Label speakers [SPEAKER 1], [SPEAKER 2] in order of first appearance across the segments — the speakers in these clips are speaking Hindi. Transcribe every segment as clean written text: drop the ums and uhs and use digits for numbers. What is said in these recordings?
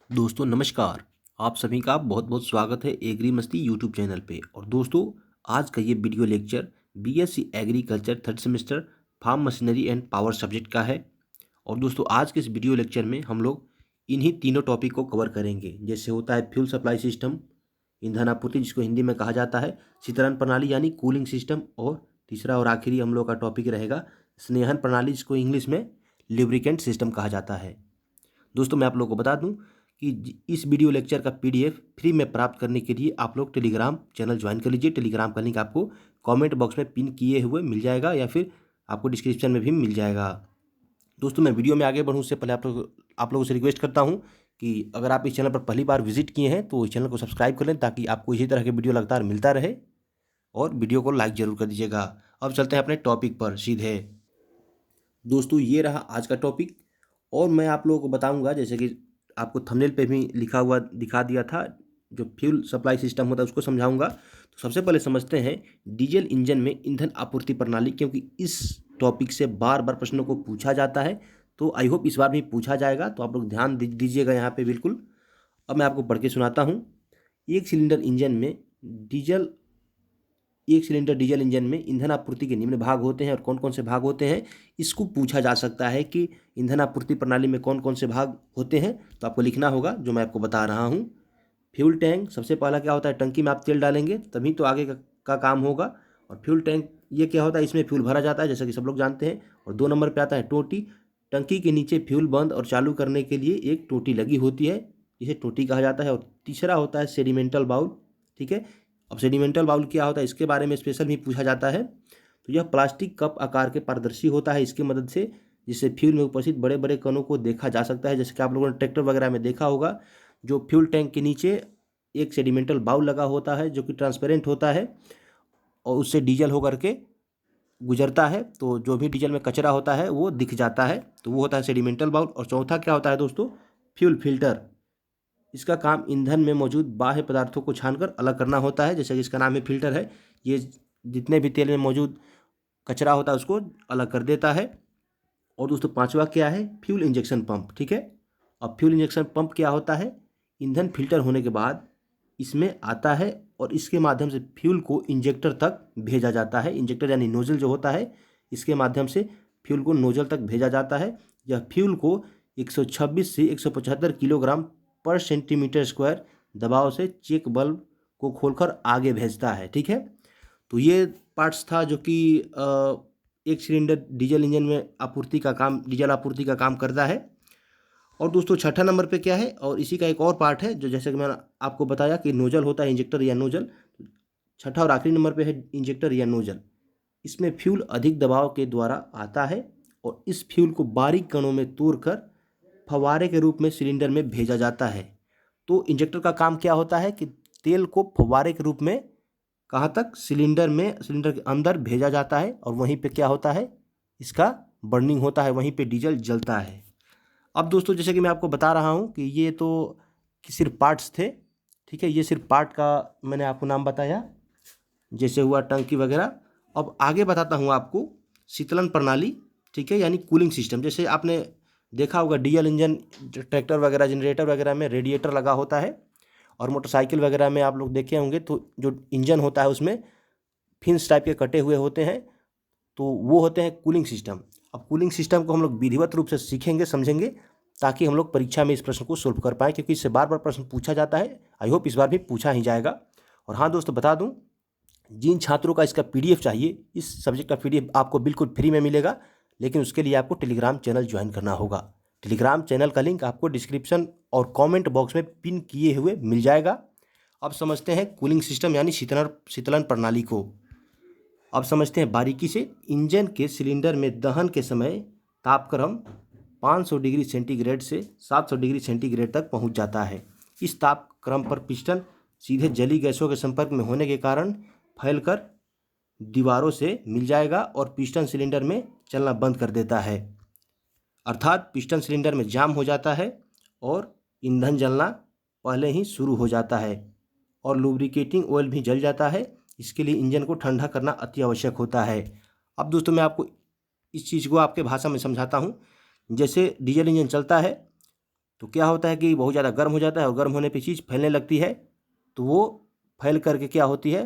[SPEAKER 1] दोस्तों नमस्कार। आप सभी का बहुत बहुत स्वागत है एग्री मस्ती यूट्यूब चैनल पे। और दोस्तों, आज का ये video lecture BSc agriculture third semester farm machinery and power subject का है। और दोस्तों, आज के इस वीडियो लेक्चर में हम लोग इन्हीं तीनों टॉपिक को कवर करेंगे। जैसे होता है फ्यूल सप्लाई सिस्टम, ईंधन आपूर्ति जिसको हिंदी में कहा जाता है, शीतलन प्रणाली यानी कूलिंग सिस्टम, और तीसरा और आखिरी हम लोग का टॉपिक रहेगा स्नेहन प्रणाली जिसको इंग्लिश में लिब्रिकेंट सिस्टम कहा जाता है। दोस्तों, मैं आप लोगों को बता दूं कि इस वीडियो लेक्चर का पीडीएफ फ्री में प्राप्त करने के लिए आप लोग टेलीग्राम चैनल ज्वाइन कर लीजिए। टेलीग्राम का लिंक आपको कमेंट बॉक्स में पिन किए हुए मिल जाएगा या फिर आपको डिस्क्रिप्शन में भी मिल जाएगा। दोस्तों, मैं वीडियो में आगे बढ़ूँ उससे पहले आप लोगों से रिक्वेस्ट करता हूँ कि अगर आप इस चैनल पर पहली बार विजिट किए हैं तो इस चैनल को सब्सक्राइब कर लें ताकि आपको इसी तरह के वीडियो लगातार मिलता रहे, और वीडियो को लाइक जरूर कर दीजिएगा। अब चलते हैं अपने टॉपिक पर सीधे। दोस्तों, ये रहा आज का टॉपिक, और मैं आप लोगों को बताऊंगा जैसे कि आपको थंबनेल पे भी लिखा हुआ दिखा दिया था, जो फ्यूल सप्लाई सिस्टम होता है उसको समझाऊंगा। तो सबसे पहले समझते हैं डीजल इंजन में ईंधन आपूर्ति प्रणाली, क्योंकि इस टॉपिक से बार बार प्रश्नों को पूछा जाता है। तो आई होप इस बार भी पूछा जाएगा, तो आप लोग ध्यान दीजिएगा यहाँ पे बिल्कुल। अब मैं आपको पढ़ के सुनाता हूँ। एक सिलेंडर इंजन में डीजल एक सिलेंडर डीजल इंजन में ईंधन आपूर्ति के निम्न भाग होते हैं, और कौन कौन से भाग होते हैं इसको पूछा जा सकता है कि ईंधन आपूर्ति प्रणाली में कौन कौन से भाग होते हैं। तो आपको लिखना होगा जो मैं आपको बता रहा हूँ। फ्यूल टैंक सबसे पहला क्या होता है, टंकी में आप तेल डालेंगे तभी तो आगे का काम होगा। और फ्यूल टैंक ये क्या होता है, इसमें फ्यूल भरा जाता है जैसा कि सब लोग जानते हैं। और 2 नंबर पे आता है टोटी। टंकी के नीचे फ्यूल बंद और चालू करने के लिए एक टोटी लगी होती है, इसे टोटी कहा जाता है। और तीसरा होता है सेडिमेंटल बाउल। ठीक है। अब सेडिमेंटल बाउल क्या होता है इसके बारे में स्पेशल भी पूछा जाता है। तो यह प्लास्टिक कप आकार के पारदर्शी होता है, इसकी मदद से जिससे फ्यूल में उपस्थित बड़े बड़े कणों को देखा जा सकता है। जैसे कि आप लोगों ने ट्रैक्टर वगैरह में देखा होगा, जो फ्यूल टैंक के नीचे एक सेडिमेंटल बाउल लगा होता है जो कि ट्रांसपेरेंट होता है, और उससे डीजल होकर के गुजरता है, तो जो भी डीजल में कचरा होता है वो दिख जाता है, तो वो होता है सेडिमेंटल बाउल। और चौथा क्या होता है दोस्तों, फ्यूल फिल्टर। इसका काम ईंधन में मौजूद बाह्य पदार्थों को छानकर अलग करना होता है, जैसे कि इसका नाम है फिल्टर है। ये जितने भी तेल में मौजूद कचरा होता है उसको अलग कर देता है। और दोस्तों, पांचवा क्या है, फ्यूल इंजेक्शन पंप। ठीक है। अब फ्यूल इंजेक्शन पंप क्या होता है, ईंधन फिल्टर होने के बाद इसमें आता है और इसके माध्यम से फ्यूल को इंजेक्टर तक भेजा जाता है। इंजेक्टर यानी नोजल जो होता है, इसके माध्यम से फ्यूल को नोजल तक भेजा जाता है। यह फ्यूल को 126 से 175 किलोग्राम पर सेंटीमीटर स्क्वायर दबाव से चेक बल्ब को खोलकर आगे भेजता है। ठीक है। तो ये पार्ट्स था जो कि एक सिलेंडर डीजल इंजन में डीजल आपूर्ति का काम करता है। और दोस्तों, छठा नंबर पे क्या है, और इसी का एक और पार्ट है जो जैसे कि मैंने आपको बताया कि नोजल होता है, इंजेक्टर या नोजल। छठा और आखिरी नंबर पे है इंजेक्टर या नोजल। इसमें फ्यूल अधिक दबाव के द्वारा आता है और इस फ्यूल को बारीक कणों में तोड़कर फव्वारे के रूप में सिलेंडर में भेजा जाता है। तो इंजेक्टर का काम क्या होता है कि तेल को फव्वारे के रूप में कहाँ तक, सिलेंडर के अंदर भेजा जाता है, और वहीं पे क्या होता है, इसका बर्निंग होता है, वहीं पे डीजल जलता है। अब दोस्तों, जैसे कि मैं आपको बता रहा हूँ कि ये तो कि सिर्फ पार्ट्स थे। ठीक है, ये सिर्फ पार्ट का मैंने आपको नाम बताया, जैसे हुआ टंकी वगैरह। अब आगे बताता हूँ आपको शीतलन प्रणाली। ठीक है, यानी कूलिंग सिस्टम। जैसे आपने देखा होगा डीजल इंजन, ट्रैक्टर वगैरह, जनरेटर वगैरह में रेडिएटर लगा होता है, और मोटरसाइकिल वगैरह में आप लोग देखे होंगे तो जो इंजन होता है उसमें फिन्स टाइप के कटे हुए होते हैं, तो वो होते हैं कूलिंग सिस्टम। अब कूलिंग सिस्टम को हम लोग विधिवत रूप से सीखेंगे, समझेंगे, ताकि हम लोग परीक्षा में इस प्रश्न को सोल्व कर पाएँ, क्योंकि इससे बार बार प्रश्न पूछा जाता है। आई होप इस बार भी पूछा ही जाएगा। और हाँ दोस्तों, बता दूं, जिन छात्रों का इसका पीडीएफ चाहिए, इस सब्जेक्ट का पीडीएफ आपको बिल्कुल फ्री में मिलेगा, लेकिन उसके लिए आपको टेलीग्राम चैनल ज्वाइन करना होगा। टेलीग्राम चैनल का लिंक आपको डिस्क्रिप्शन और कमेंट बॉक्स में पिन किए हुए मिल जाएगा। अब समझते हैं कूलिंग सिस्टम यानी शीतलन प्रणाली को। अब समझते हैं बारीकी से। इंजन के सिलेंडर में दहन के समय तापक्रम 500 डिग्री सेंटीग्रेड से 700 डिग्री सेंटीग्रेड तक पहुंच जाता है। इस तापक्रम पर पिस्टन सीधे जली गैसों के संपर्क में होने के कारण फैलकर दीवारों से मिल जाएगा और पिस्टन सिलेंडर में चलना बंद कर देता है, अर्थात पिस्टन सिलेंडर में जाम हो जाता है और ईंधन जलना पहले ही शुरू हो जाता है, और लुब्रिकेटिंग ऑयल भी जल जाता है। इसके लिए इंजन को ठंडा करना अति आवश्यक होता है। अब दोस्तों, मैं आपको इस चीज़ को आपके भाषा में समझाता हूँ। जैसे डीजल इंजन चलता है तो क्या होता है कि बहुत ज़्यादा गर्म हो जाता है और गर्म होने पे चीज़ फैलने लगती है, तो वो फैल करके क्या होती है,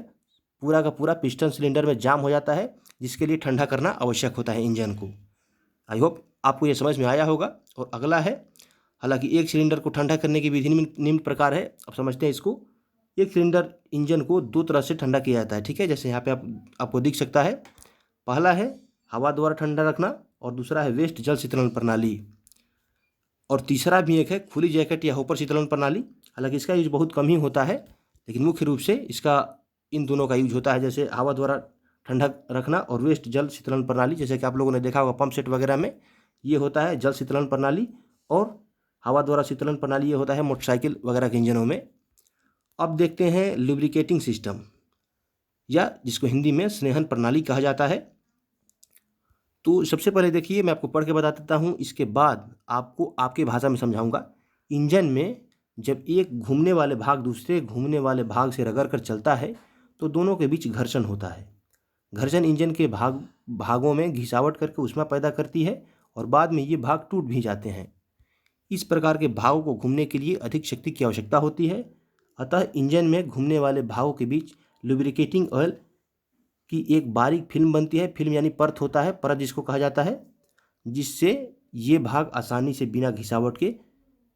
[SPEAKER 1] पूरा का पूरा पिस्टन सिलेंडर में जाम हो जाता है, जिसके लिए ठंडा करना आवश्यक होता है इंजन को। आई होप आपको ये समझ में आया होगा। और अगला है, हालांकि एक सिलेंडर को ठंडा करने की विधि निम्न प्रकार है। अब समझते हैं इसको। एक सिलेंडर इंजन को दो तरह से ठंडा किया जाता है, ठीक है। जैसे यहाँ पे आपको दिख सकता है, पहला है हवा द्वारा ठंडा रखना और दूसरा है वेस्ट जल शीतलन प्रणाली, और तीसरा भी एक है खुली जैकेट या होपर शीतलन प्रणाली। हालांकि इसका यूज बहुत कम ही होता है, लेकिन मुख्य रूप से इसका इन दोनों का यूज होता है, जैसे हवा द्वारा ठंडा रखना और वेस्ट जल शीतलन प्रणाली। जैसे कि आप लोगों ने देखा होगा पंप सेट वगैरह में ये होता है जल शीतलन प्रणाली, और हवा द्वारा शीतलन प्रणाली ये होता है मोटरसाइकिल वगैरह के इंजनों में। अब देखते हैं लुब्रिकेटिंग सिस्टम, या जिसको हिंदी में स्नेहन प्रणाली कहा जाता है। तो सबसे पहले देखिए, मैं आपको पढ़ के बता देता हूँ, इसके बाद आपको आपके भाषा में समझाऊंगा। इंजन में जब एक घूमने वाले भाग दूसरे घूमने वाले भाग से रगड़ कर चलता है तो दोनों के बीच घर्षण होता है। घर्षण इंजन के भागों में घिसावट करके ऊष्मा पैदा करती है और बाद में ये भाग टूट भी जाते हैं। इस प्रकार के भागों को घूमने के लिए अधिक शक्ति की आवश्यकता होती है। अतः इंजन में घूमने वाले भागों के बीच लुब्रिकेटिंग ऑयल की एक बारीक फिल्म बनती है। फिल्म यानी परत होता है, परत जिसको कहा जाता है, जिससे ये भाग आसानी से बिना घिसावट के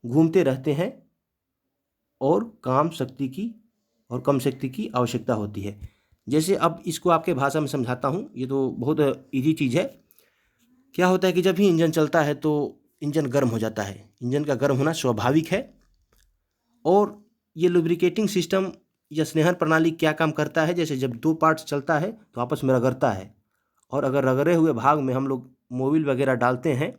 [SPEAKER 1] घूमते रहते हैं और कम शक्ति की आवश्यकता होती है। जैसे अब इसको आपके भाषा में समझाता हूँ, ये तो बहुत इजी चीज़ है। क्या होता है कि जब भी इंजन चलता है तो इंजन गर्म हो जाता है। इंजन का गर्म होना स्वाभाविक है। और ये लुब्रिकेटिंग सिस्टम या स्नेहन प्रणाली क्या काम करता है, जैसे जब दो पार्ट्स चलता है तो आपस में रगड़ता है, और अगर रगड़े हुए भाग में हम लोग मोबिल वगैरह डालते हैं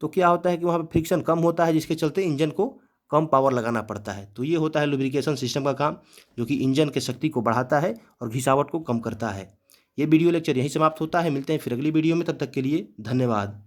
[SPEAKER 1] तो क्या होता है कि वहाँ पर फ्रिक्शन कम होता है, जिसके चलते इंजन को कम पावर लगाना पड़ता है। तो ये होता है लुब्रिकेशन सिस्टम का काम, जो कि इंजन के शक्ति को बढ़ाता है और घिसावट को कम करता है। ये वीडियो लेक्चर यहीं समाप्त होता है। मिलते हैं फिर अगली वीडियो में, तब तक के लिए धन्यवाद।